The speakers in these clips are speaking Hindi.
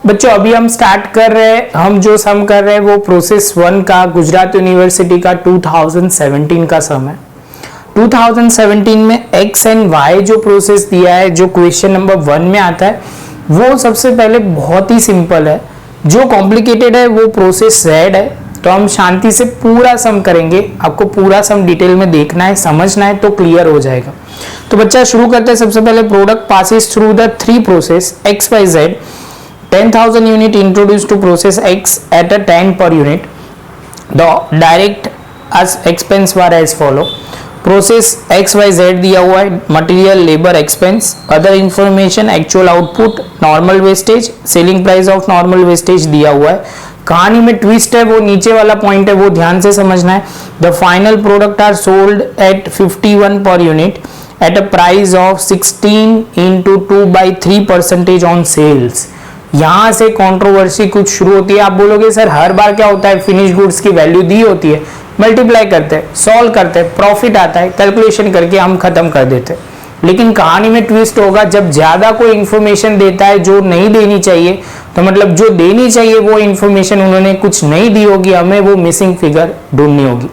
बच्चों अभी हम स्टार्ट कर रहे हैं, हम जो सम कर रहे हैं वो प्रोसेस 1 का गुजरात यूनिवर्सिटी का 2017 का सम है। 2017 में एक्स एंड वाई जो प्रोसेस दिया है, जो क्वेश्चन नंबर 1 में आता है, वो सबसे पहले बहुत ही सिंपल है। जो कॉम्प्लिकेटेड है वो प्रोसेस जेड है। तो हम शांति से पूरा सम करेंगे, आपको पूरा सम डिटेल में देखना है, समझना है तो क्लियर हो जाएगा। तो बच्चा शुरू करते हैं। सबसे पहले product passes through the 3 process X Y Z. 10,000 unit introduced to process X at a 10 per unit. The direct as expense were as follow. Process XYZ दिया हुआ है, material labour expense, other information, actual output, normal wastage, selling price of normal wastage दिया हुआ है। कहानी में ट्विस्ट है, वो नीचे वाला पॉइंट है, वो ध्यान से समझना है। The final product are sold at 51 per unit at a price of 16 into 2/3% on sales. यहां से कंट्रोवर्सी कुछ शुरू होती है। आप बोलोगे सर हर बार क्या होता है, फिनिश गुड्स की वैल्यू दी होती है, मल्टीप्लाई करते हैं, सॉल्व करते हैं, प्रॉफिट आता है, कैलकुलेशन करके हम खत्म कर देते हैं। लेकिन कहानी में ट्विस्ट होगा जब ज्यादा कोई इंफॉर्मेशन देता है जो नहीं देनी चाहिए, तो मतलब जो देनी चाहिए वो इंफॉर्मेशन उन्होंने कुछ नहीं दी होगी, हमें वो मिसिंग फिगर ढूंढनी होगी।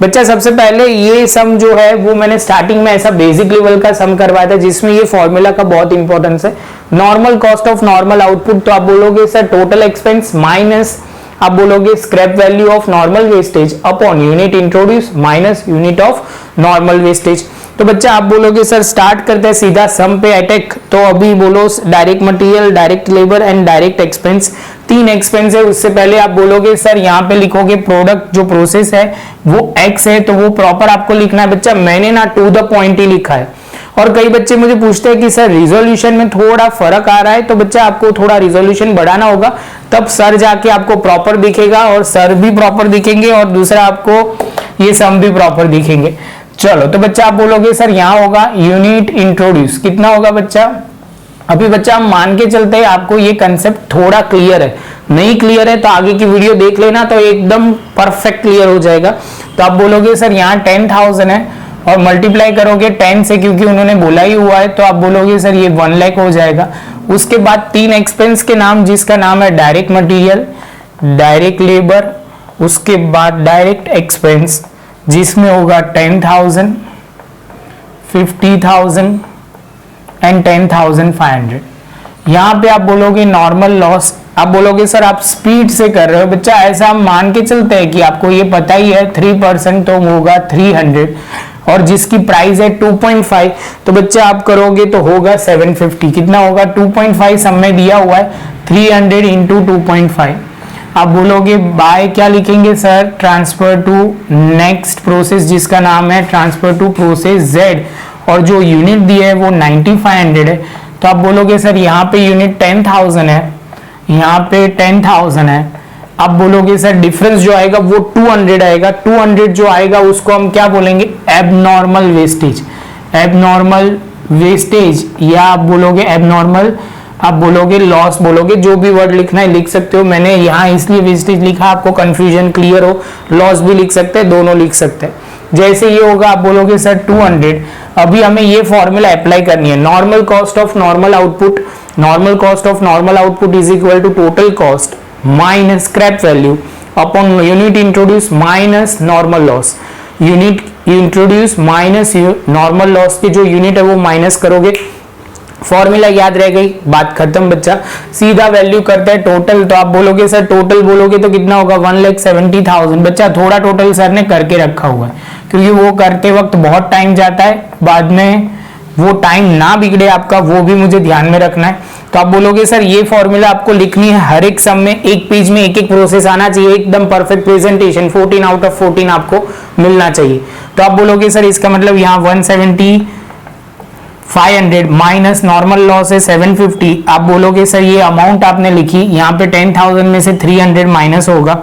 बच्चा सबसे पहले ये सम जो है वो मैंने स्टार्टिंग में ऐसा बेसिक लेवल का सम करवाया था जिसमें ये फॉर्मूला का बहुत इंपॉर्टेंस है। Normal cost of normal output, तो आप बोलोगे सर टोटल एक्सपेंस माइनस आप बोलोगे scrap value of normal wastage upon unit introduce minus unit of normal wastage. तो बच्चा आप बोलोगे सर स्टार्ट करते हैं सीधा सम पे अटैक। तो अभी बोलो direct material, direct labour and direct expense, 3 expense है। उससे पहले आप बोलोगे सर यहाँ पे लिखोगे प्रोडक्ट जो प्रोसेस है वो एक्स है, तो वो प्रॉपर आपको लिखना है। बच्चा मैंने ना टू द पॉइंट ही लिखा है। और कई बच्चे मुझे पूछते हैं कि सर रिजोल्यूशन में थोड़ा फर्क आ रहा है, तो बच्चा आपको थोड़ा रिजोल्यूशन बढ़ाना होगा, तब सर जाके आपको प्रॉपर दिखेगा, और सर भी प्रॉपर दिखेंगे और दूसरा आपको ये सम भी प्रॉपर दिखेंगे। चलो तो बच्चा आप बोलोगे सर यहाँ होगा यूनिट इंट्रोड्यूस, कितना होगा बच्चा। अभी बच्चा हम मान के चलते हैं आपको ये कंसेप्ट थोड़ा क्लियर है, नहीं क्लियर है तो आगे की वीडियो देख लेना, तो एकदम परफेक्ट क्लियर हो जाएगा। तो आप बोलोगे सर यहाँ 10,000 है और मल्टीप्लाई करोगे 10 से, क्योंकि उन्होंने बोला ही हुआ है, तो आप बोलोगे सर ये 1 लाख हो जाएगा। उसके बाद 3 एक्सपेंस के नाम, जिसका नाम है डायरेक्ट मटेरियल, डायरेक्ट लेबर, उसके बाद डायरेक्ट एक्सपेंस जिसमें होगा 10,000, 50,000 एंड 10,500। यहाँ पे आप बोलोगे नॉर्मल लॉस। आप बोलोगे सर आप स्पीड से कर रहे हो। बच्चा ऐसा हम मान के चलते हैं कि आपको ये पता ही है 3% तो होगा 300, और जिसकी प्राइस है 2.5, तो बच्चा आप करोगे तो होगा 750। कितना होगा 2.5 सब में दिया हुआ है, 300 इंटू 2.5। आप बोलोगे बाय क्या लिखेंगे sir, transfer to next process जिसका नाम है ट्रांसफर टू प्रोसेस जेड, और जो यूनिट दिया है वो 9500 है। तो आप बोलोगे सर यहाँ पे यूनिट 10,000 है, यहाँ पे 10,000 है। आप बोलोगे सर डिफरेंस जो आएगा वो 200 आएगा। 200 जो आएगा उसको हम क्या बोलेंगे, एबनॉर्मल वेस्टेज। एबनॉर्मल वेस्टेज या आप बोलोगे एबनॉर्मल, आप बोलोगे लॉस, बोलोगे जो भी वर्ड लिखना है लिख सकते हो। मैंने यहाँ इसलिए वेस्टेज लिखा आपको कंफ्यूजन क्लियर हो, लॉस भी लिख सकते हैं, दोनों लिख सकते हैं। जैसे ये होगा आप बोलोगे सर 200। अभी हमें ये फॉर्मूला अप्लाई करनी है, normal cost of normal output. Normal cost of normal output is equal to total cost minus scrap value upon unit introduce minus normal loss. Unit introduce minus normal loss की जो यूनिट है वो माइनस करोगे, फॉर्मूला याद रह गई, बात खत्म बच्चा। सीधा वैल्यू करते हैं टोटल। तो आप बोलोगे सर टोटल बोलोगे तो कितना होगा 1,70,000। बच्चा थोड़ा टोटल सर ने करके रखा हुआ है, क्योंकि वो करते वक्त बहुत टाइम जाता है, बाद में वो टाइम ना बिगड़े आपका, वो भी मुझे ध्यान में रखना है। तो आप बोलोगे सर ये फॉर्मूला आपको लिखनी है हर एक सम में, एक पेज में एक एक प्रोसेस आना चाहिए, एकदम परफेक्ट प्रेजेंटेशन, 14 आउट ऑफ 14 आपको मिलना चाहिए। तो आप बोलोगे सर इसका मतलब यहाँ 170,500 माइनस नॉर्मल लॉस है 750। आप बोलोगे सर ये अमाउंट आपने लिखी, यहाँ पे 10,000 में से 300 माइनस होगा,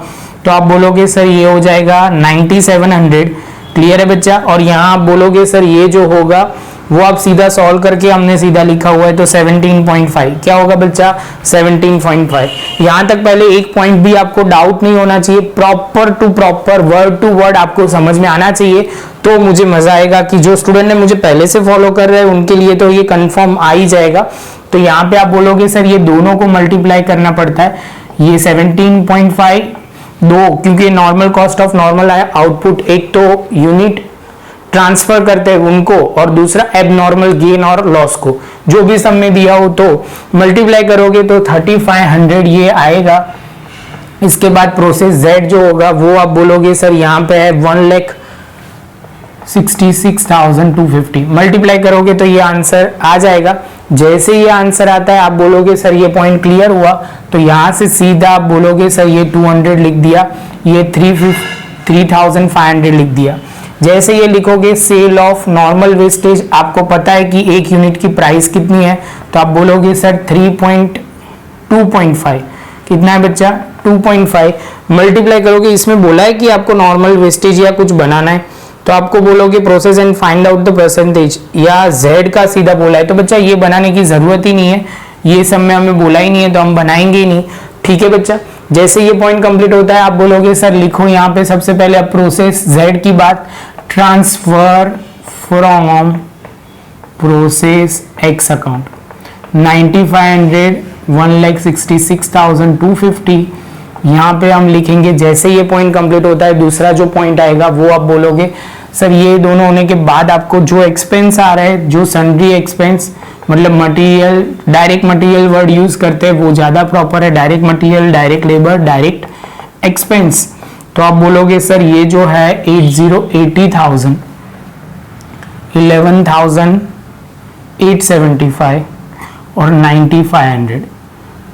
तो आप बोलोगे सर ये हो जाएगा 9700। क्लियर है बच्चा। और यहाँ आप बोलोगे सर ये जो होगा वो आप सीधा सॉल्व करके, हमने सीधा लिखा हुआ है तो 17.5 क्या होगा बच्चा 17.5। यहाँ तक पहले एक पॉइंट भी आपको डाउट नहीं होना चाहिए, proper to proper word to word आपको समझ में आना चाहिए, तो मुझे मजा आएगा कि जो स्टूडेंट ने मुझे पहले से फॉलो कर रहे हैं उनके लिए तो ये कंफर्म आ ही जाएगा। तो यहाँ पे आप बोलोगे सर ये दोनों को मल्टीप्लाई करना पड़ता है, ये 17.5 दो, क्योंकि normal cost of normal output, एक तो यूनिट ट्रांसफर करते हैं उनको और दूसरा एबनॉर्मल गेन और लॉस को, जो भी सम में दिया हो तो मल्टीप्लाई करोगे तो 3500 ये आएगा। इसके बाद प्रोसेस Z जो होगा वो आप बोलोगे सर यहाँ पे है 1,66,250, मल्टीप्लाई करोगे तो ये आंसर आ जाएगा। जैसे ये आंसर आता है आप बोलोगे सर ये पॉइंट क्लियर हुआ, तो यहाँ से सीधा आप बोलोगे सर ये 200 लिख दिया, ये 3,500 लिख दिया। जैसे ये लिखोगे सेल ऑफ नॉर्मल वेस्टेज, आपको पता है कि एक यूनिट की प्राइस कितनी है, तो आप बोलोगे सर 2.5 कितना है बच्चा 2.5, मल्टीप्लाई करोगे, इसमें बोला है कि आपको नॉर्मल वेस्टेज या कुछ बनाना है तो आपको बोलोगे process and find out the percentage, या Z का सीधा बोला है तो बच्चा ये बनाने की जरूरत ही नहीं है, ये सब में हमें बोला ही नहीं है तो हम बनाएंगे ही नहीं। ठीक है बच्चा, जैसे ये पॉइंट कंप्लीट होता है आप बोलोगे सर लिखो यहाँ पे सबसे पहले अब प्रोसेस Z की बात, transfer from process X account 9500 1,66,250, यहाँ पे हम लिखेंगे। जैसे ये पॉइंट कंप्लीट होता है दूसरा जो पॉइंट आएगा वो आप बोलोगे सर ये दोनों होने के बाद आपको जो एक्सपेंस आ रहा है, जो सन्ड्री एक्सपेंस मतलब material, direct material word use करते हैं वो ज्यादा प्रॉपर है, direct material, direct labour, direct expense, तो आप बोलोगे सर ये जो है 80,000 11,875 और 9,500,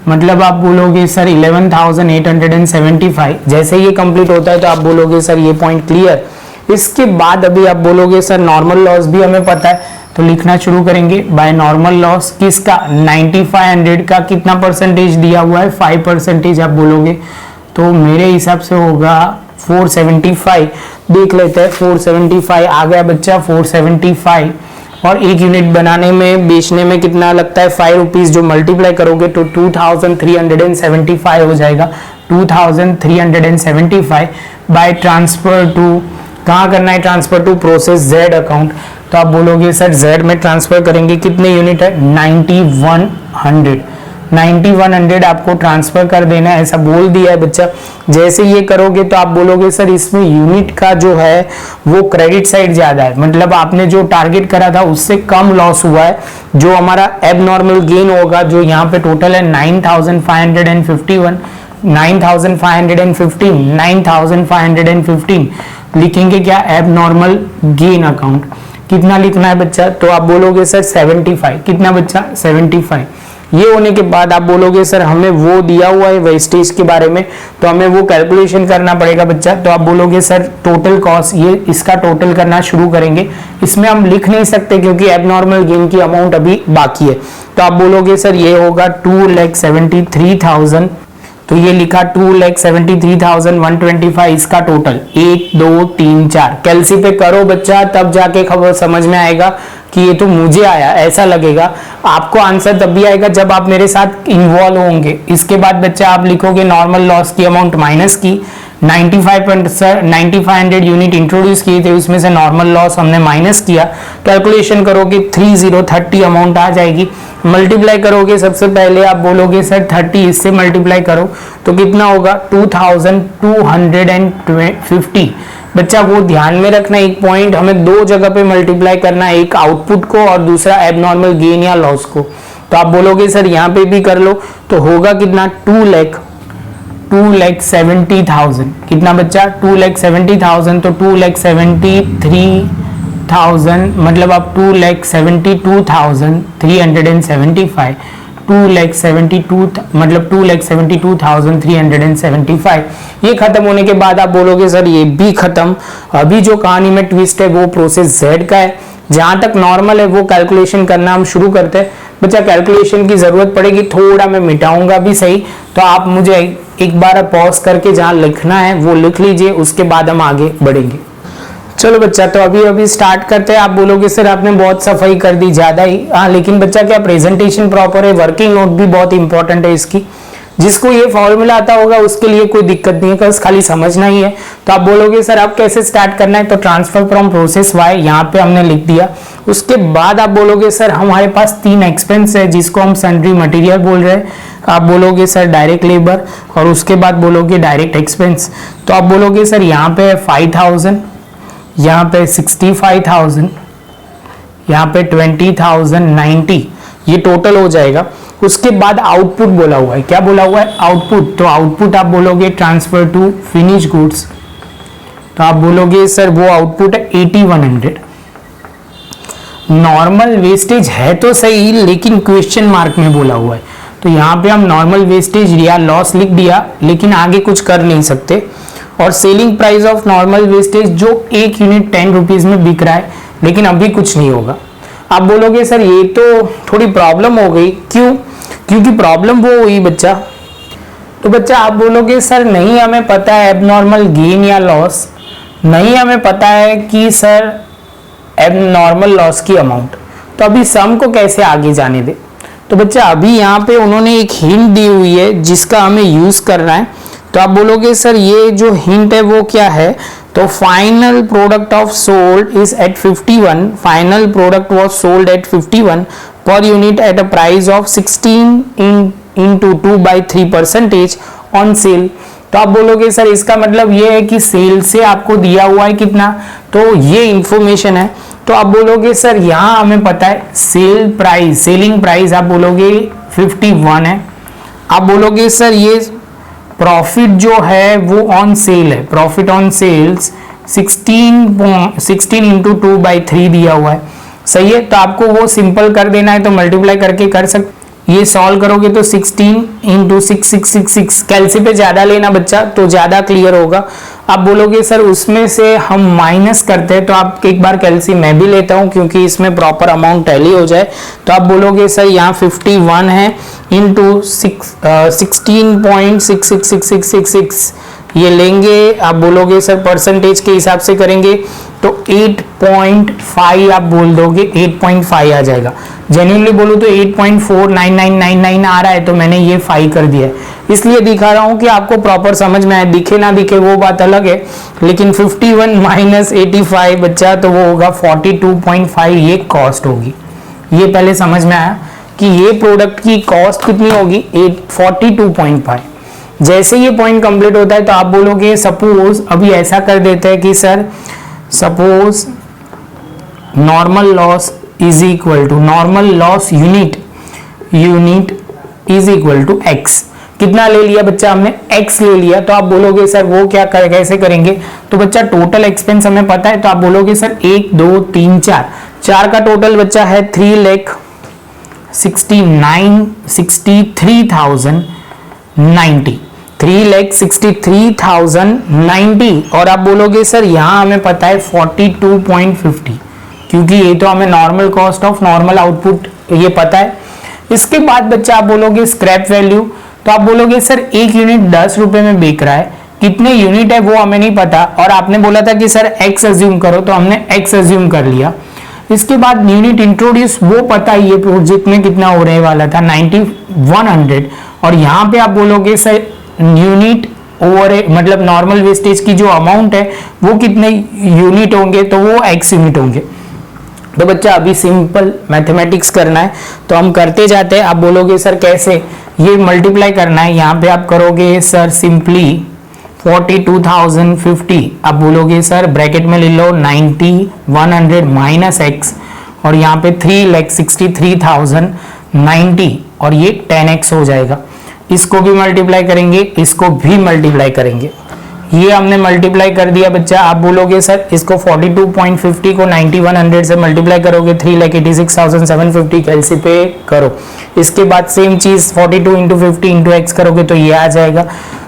मतलब आप बोलोगे सर 11,875। जैसे ये कंप्लीट होता है तो आप बोलोगे सर ये पॉइंट क्लियर। इसके बाद अभी आप बोलोगे सर नॉर्मल लॉस भी हमें पता है तो लिखना शुरू करेंगे बाय नॉर्मल लॉस किसका 9500 का कितना परसेंटेज दिया हुआ है 5% आप बोलोगे, तो मेरे हिसाब से होगा 475, देख लेते हैं 475 आ गया बच्चा 475, और एक यूनिट बनाने में बेचने में कितना लगता है 5 रुपीज, जो मल्टीप्लाई करोगे तो 2375 हो जाएगा, 2375 बाय ट्रांसफर टू, कहाँ करना है transfer to process Z account, तो आप बोलोगे सर Z में ट्रांसफर करेंगे, कितने यूनिट है 9100 आपको ट्रांसफर कर देना है, ऐसा बोल दिया है बच्चा। जैसे ये करोगे तो आप बोलोगे सर इसमें यूनिट का जो है वो क्रेडिट साइड ज्यादा है, मतलब आपने जो टारगेट करा था उससे कम लॉस हुआ है, जो हमारा एबनॉर्मल गेन होगा जो यहाँ पे टोटल है 9,515 लिखेंगे क्या एबनॉर्मल गेन अकाउंट, कितना लिखना है बच्चा, तो आप बोलोगे सर 75, कितना बच्चा 75। ये होने के बाद आप बोलोगे सर हमें वो दिया हुआ है वेस्टेज के बारे में तो हमें वो कैलकुलेशन करना पड़ेगा बच्चा, तो आप बोलोगे सर टोटल कॉस्ट, ये इसका टोटल करना शुरू करेंगे, इसमें हम लिख नहीं सकते क्योंकि एबनॉर्मल गेन की अमाउंट अभी बाकी है, तो आप बोलोगे सर ये होगा 2,73,000, तो ये लिखा 2,73,125 इसका टोटल 1 2 3 4, कैलसी पे करो बच्चा तब जाके खबर समझ में आएगा कि ये तो मुझे आया, ऐसा लगेगा आपको आंसर तब भी आएगा जब आप मेरे साथ इन्वॉल्व होंगे। इसके बाद बच्चा आप लिखोगे नॉर्मल लॉस की अमाउंट माइनस की 9500 यूनिट इंट्रोड्यूस किए थे उसमें से नॉर्मल लॉस हमने माइनस किया, कैलकुलेशन करोगे 3030 अमाउंट आ जाएगी, मल्टीप्लाई करोगे सबसे पहले आप बोलोगे सर 30 इससे मल्टीप्लाई करो तो कितना होगा 2250। बच्चा वो ध्यान में रखना एक पॉइंट, हमें दो जगह पे मल्टीप्लाई करना है, एक आउटपुट को और दूसरा एबनॉर्मल गेन या लॉस को, तो आप बोलोगे सर यहाँ पे भी कर लो तो होगा कितना 2,70,000, कितना बच्चा 2,70,000, तो 2,73,000 मतलब आप 2,72,375, 2,72 मतलब 2,72,375। ये खत्म होने के बाद आप बोलोगे सर ये भी खत्म, अभी जो कहानी में ट्विस्ट है वो प्रोसेस Z का है, जहां तक नॉर्मल है वो कैलकुलेशन करना हम शुरू करते हैं। बच्चा कैलकुलेशन की जरूरत पड़ेगी, थोड़ा मैं मिटाऊंगा भी सही, तो आप मुझे एक बार पॉज करके जहां लिखना है वो लिख लीजिए, उसके बाद हम आगे बढ़ेंगे। चलो बच्चा, तो अभी स्टार्ट करते हैं। आप बोलोगे सर आपने बहुत सफाई कर दी ज्यादा ही, हाँ लेकिन बच्चा क्या प्रेजेंटेशन प्रॉपर है, वर्किंग नोट भी बहुत इंपॉर्टेंट है इसकी। जिसको ये फॉर्मूला आता होगा उसके लिए कोई दिक्कत नहीं है, बस खाली समझना ही है। तो आप बोलोगे सर अब कैसे स्टार्ट करना है, तो ट्रांसफर फ्रॉम प्रोसेस वाई यहाँ पे हमने लिख दिया। उसके बाद आप बोलोगे सर हमारे पास 3 एक्सपेंस है जिसको हम सन्ड्री मटेरियल बोल रहे हैं। आप बोलोगे सर डायरेक्ट लेबर, और उसके बाद बोलोगे डायरेक्ट एक्सपेंस। तो आप बोलोगे सर यहाँ पे 5000, यहाँ पे 65,000, यहाँ पे 20,000, 90, ये टोटल हो जाएगा। उसके बाद आउटपुट बोला हुआ है, क्या बोला हुआ है, आउटपुट। तो आउटपुट आप बोलोगे ट्रांसफर टू फिनिश गुड्स, तो आप बोलोगे सर वो आउटपुट है 8100। नॉर्मल वेस्टेज है तो सही, लेकिन क्वेश्चन मार्क में बोला हुआ है, तो यहाँ पे हम नॉर्मल वेस्टेज या लॉस लिख दिया, लेकिन आगे कुछ कर नहीं सकते। और selling price of normal wastage जो 1 यूनिट 10 रुपीज में बिक रहा है, लेकिन अभी कुछ नहीं होगा। आप बोलोगे सर ये तो थोड़ी प्रॉब्लम हो गई, क्यों? क्योंकि प्रॉब्लम वो हुई बच्चा, तो बच्चा आप बोलोगे सर नहीं हमें पता है एबनॉर्मल गेन या लॉस, नहीं हमें पता है कि सर एबनॉर्मल लॉस की अमाउंट, तो अभी सम को कैसे आगे जाने दे। तो बच्चा अभी यहाँ पे उन्होंने एक हिंट दी हुई है जिसका हमें यूज करना है। तो आप बोलोगे सर ये जो हिंट है वो क्या है, तो final product of sold is at 51, final product was sold at 51 per unit at a price of 16 into 2/3% on sale. तो आप बोलोगे सर इसका मतलब ये है कि सेल से आपको दिया हुआ है कितना, तो ये इंफॉर्मेशन है। तो आप बोलोगे सर यहाँ हमें पता है सेल प्राइस, सेलिंग प्राइस आप बोलोगे 51 है। आप बोलोगे सर ये प्रॉफिट जो है वो ऑन सेल है, प्रॉफिट ऑन सेल्स 16 into 2/3 दिया हुआ है, सही है। तो आपको वो सिंपल कर देना है, तो मल्टीप्लाई करके कर सकते, ये सॉल्व करोगे तो 16 into 6 कैलसी पे ज्यादा लेना बच्चा, तो ज्यादा क्लियर होगा। आप बोलोगे सर उसमें से हम माइनस करते हैं, तो आप एक बार कैलसी मैं भी लेता हूं क्योंकि इसमें प्रॉपर अमाउंट टैली हो जाए। तो आप बोलोगे सर यहाँ 51 है इंटू 16.666666 ये लेंगे। आप बोलोगे सर परसेंटेज के हिसाब से करेंगे तो 8.5 आप बोल दोगे, 8.5 आ जाएगा। जेन्युइनली बोलूं तो 8.49999 आ रहा है, तो मैंने ये 5 कर दिया है, इसलिए दिखा रहा हूं कि आपको प्रॉपर समझ में आए। दिखे ना दिखे वो बात अलग है, लेकिन 51 माइनस 85 बच्चा तो वो होगा 42.5, ये कॉस्ट होगी। ये पहले समझ में आया कि ये प्रोडक्ट की कॉस्ट कितनी होगी, 42.5। जैसे ये पॉइंट कंप्लीट होता है तो आप बोलोगे सपोज अभी ऐसा कर देते हैं कि sir suppose normal loss is equal to, normal loss unit is equal to X. कितना ले लिया बच्चा हमने, एक्स ले लिया। तो आप बोलोगे सर वो क्या कैसे करेंगे, तो बच्चा टोटल एक्सपेंस हमें पता है, तो आप बोलोगे सर 1 2 3 4 का टोटल बच्चा है 3,63,090, 3,63,090। और आप बोलोगे सर यहाँ हमें पता है 42.50, क्योंकि ये तो हमें normal cost of normal output ये पता है। इसके बाद बच्चा आप बोलोगे स्क्रैप वैल्यू, तो आप बोलोगे सर 1 यूनिट 10 रुपए में बिक रहा है, कितने यूनिट है वो हमें नहीं पता, और आपने बोला था कि सर एक्स अज्यूम करो, तो हमने एक्स अज्यूम कर लिया। इसके बाद यूनिट इंट्रोड्यूस वो पता है ये प्रोजेक्ट में कितना हो रहे वाला था 9100, और यहाँ पे आप बोलोगे सर यूनिट ओवर मतलब नॉर्मल वेस्टेज की जो अमाउंट है वो कितने यूनिट होंगे, तो वो एक्स यूनिट होंगे। तो बच्चा अभी सिंपल मैथमेटिक्स करना है, तो हम करते जाते हैं। आप बोलोगे सर कैसे, ये मल्टीप्लाई करना है, यहाँ पे आप करोगे सर सिंपली 42,050, आप बोलोगे सर ब्रैकेट में ले लो 9100 माइनस एक्स, और यहाँ पे 3,63,090, और ये 10x हो जाएगा। इसको भी मल्टीप्लाई करेंगे, इसको भी मल्टीप्लाई करेंगे, ये हमने मल्टीप्लाई कर दिया बच्चा। आप बोलोगे सर इसको 42.50 को 9100 से मल्टीप्लाई करोगे 3,86,750 कैलसी पे करो। इसके बाद सेम चीज 42 इंटू 50 इंटू एक्स करोगे तो ये आ जाएगा।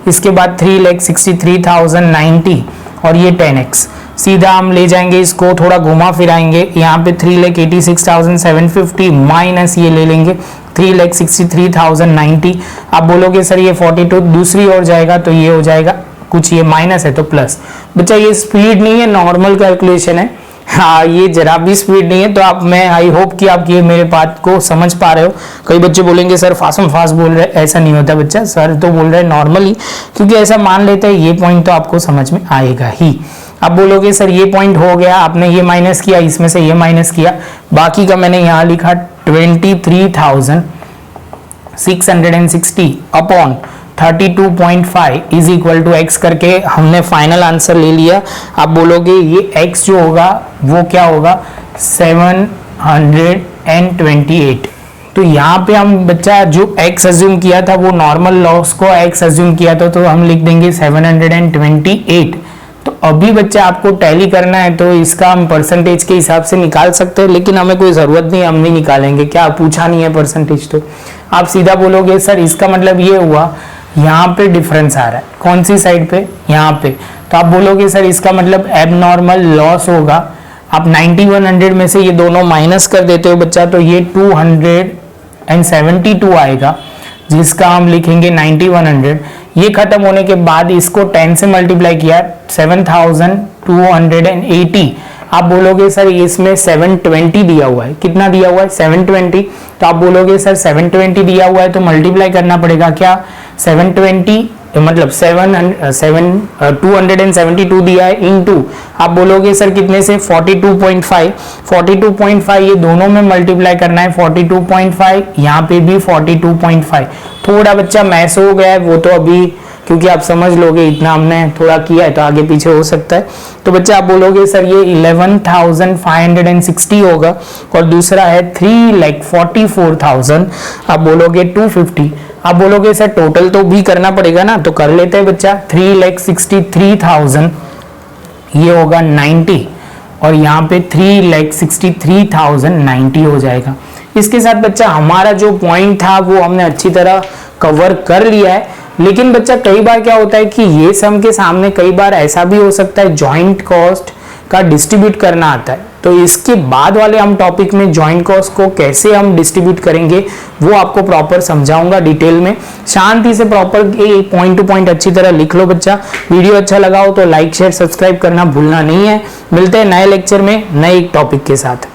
इसके बाद 3,63,090 और ये 10x, सीधा हम ले जाएंगे इसको, थोड़ा घुमा फिराएंगे, यहाँ पे 3,86,750 माइनस ये ले लेंगे 3,63,090। आप बोलोगे सर ये 42 दूसरी ओर जाएगा तो ये हो जाएगा कुछ, ये माइनस है तो प्लस। बच्चा ये स्पीड नहीं है, नॉर्मल कैलकुलेशन है, हाँ, ये जरा भी स्पीड नहीं है। तो आप, मैं आई होप कि आप ये मेरे बात को समझ पा रहे हो। कई बच्चे बोलेंगे सर फास्ट बोल रहे, ऐसा नहीं होता बच्चा, सर तो बोल रहे नॉर्मली, क्योंकि ऐसा मान लेते हैं। ये पॉइंट तो आपको समझ में आएगा ही। अब बोलोगे सर ये पॉइंट हो गया, आपने ये माइनस किया, इसमें से ये माइनस किया, बाकी का मैंने यहाँ लिखा 23,660 upon 32.5 is equal to x करके हमने फाइनल आंसर ले लिया। आप बोलोगे ये एक्स जो होगा वो क्या होगा, 728। तो यहाँ पे हम बच्चा जो एक्स अज्यूम किया था वो नॉर्मल लॉस को एक्स अज्यूम किया था, तो हम लिख देंगे 728। तो अभी बच्चा आपको टैली करना है तो इसका हम परसेंटेज के हिसाब से निकाल सकते हैं, लेकिन हमें कोई जरूरत नहीं, हम नहीं निकालेंगे, क्या पूछा नहीं है परसेंटेज। तो आप सीधा बोलोगे सर इसका मतलब ये हुआ, यहाँ पे डिफरेंस आ रहा है, कौन सी साइड पे, यहाँ पे। तो आप बोलोगे सर इसका मतलब एबनॉर्मल लॉस होगा। आप 9100 में से ये दोनों माइनस कर देते हो बच्चा, तो ये 272 आएगा, जिसका हम लिखेंगे 9100। ये खत्म होने के बाद इसको 10 से मल्टीप्लाई किया, 7280। आप बोलोगे सर इसमें 720 दिया हुआ है, कितना दिया हुआ है, 720। तो आप बोलोगे सर 720 दिया हुआ है तो मल्टीप्लाई करना पड़ेगा क्या, 720 मतलब 272 दिया है इनटू, आप बोलोगे सर कितने से, 42.5 ये दोनों में मल्टीप्लाई करना है, 42.5 यहाँ पे भी 42.5। थोड़ा बच्चा मैस हो गया है, वो तो अभी क्योंकि आप समझ लोगे, इतना हमने थोड़ा किया है तो आगे पीछे हो सकता है। तो बच्चा आप बोलोगे सर ये 11,560 होगा, और दूसरा है 3,44,000, आप बोलोगे 250। आप बोलोगे सर टोटल तो भी करना पड़ेगा ना, तो कर लेते हैं बच्चा, 3,63,000 ये होगा 90, और यहाँ पे 3,63,090 हो जाएगा। इसके साथ बच्चा हमारा जो पॉइंट था वो हमने अच्छी तरह कवर कर लिया है। लेकिन बच्चा कई बार क्या होता है कि ये सम के सामने कई बार ऐसा भी हो सकता है जॉइंट कॉस्ट का डिस्ट्रीब्यूट करना आता है, तो इसके बाद वाले हम टॉपिक में जॉइंट कॉस्ट को कैसे हम डिस्ट्रीब्यूट करेंगे वो आपको प्रॉपर समझाऊंगा डिटेल में। शांति से प्रॉपर पॉइंट टू पॉइंट अच्छी तरह लिख लो बच्चा। वीडियो अच्छा लगा हो तो लाइक शेयर सब्सक्राइब करना भूलना नहीं है। मिलते हैं नए लेक्चर में नए एक टॉपिक के साथ।